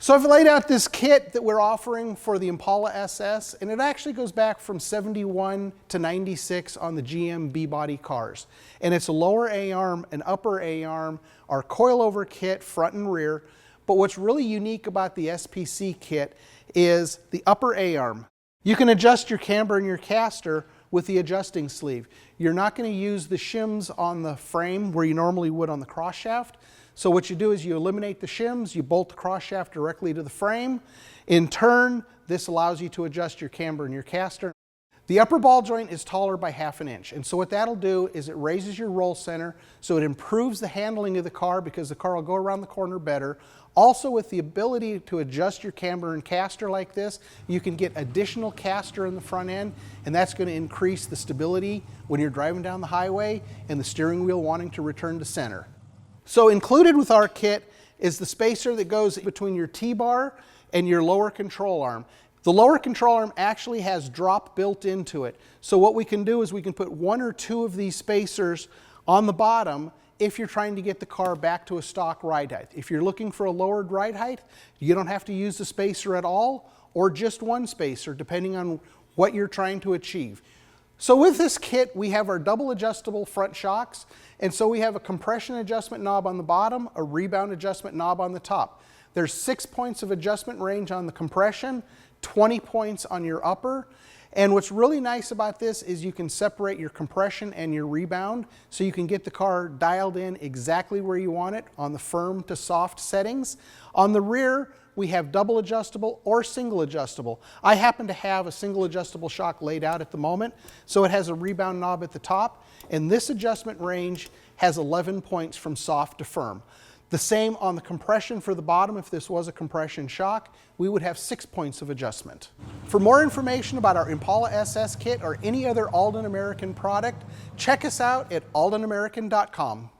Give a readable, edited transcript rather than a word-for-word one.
So I've laid out this kit that we're offering for the Impala SS, and it actually goes back from 71 to 96 on the GM B-body cars. And it's a lower A-arm, an upper A-arm, our coilover kit, front and rear. But what's really unique about the SPC kit is the upper A-arm. You can adjust your camber and your caster with the adjusting sleeve. You're not going to use the shims on the frame where you normally would on the cross shaft. So what you do is you eliminate the shims, you bolt the cross shaft directly to the frame. In turn, this allows you to adjust your camber and your caster. The upper ball joint is taller by ½ an inch, and so what that'll do is it raises your roll center, so it improves the handling of the car because the car will go around the corner better. Also, with the ability to adjust your camber and caster like this, you can get additional caster in the front end, and that's going to increase the stability when you're driving down the highway and the steering wheel wanting to return to center. So included with our kit is the spacer that goes between your T-bar and your lower control arm. The lower control arm actually has drop built into it. So what we can do is we can put 1 or 2 of these spacers on the bottom if you're trying to get the car back to a stock ride height. If you're looking for a lowered ride height, you don't have to use the spacer at all or just one spacer depending on what you're trying to achieve. So with this kit, we have our double adjustable front shocks, and so we have a compression adjustment knob on the bottom, a rebound adjustment knob on the top. There's 6 points of adjustment range on the compression, 20 points on your upper, and what's really nice about this is you can separate your compression and your rebound so you can get the car dialed in exactly where you want it on the firm to soft settings. On the rear, we have double adjustable or single adjustable. I happen to have a single adjustable shock laid out at the moment, so it has a rebound knob at the top, and this adjustment range has 11 points from soft to firm. The same on the compression for the bottom. If this was a compression shock, we would have 6 points of adjustment. For more information about our Impala SS kit or any other Aldan American product, check us out at aldanamerican.com.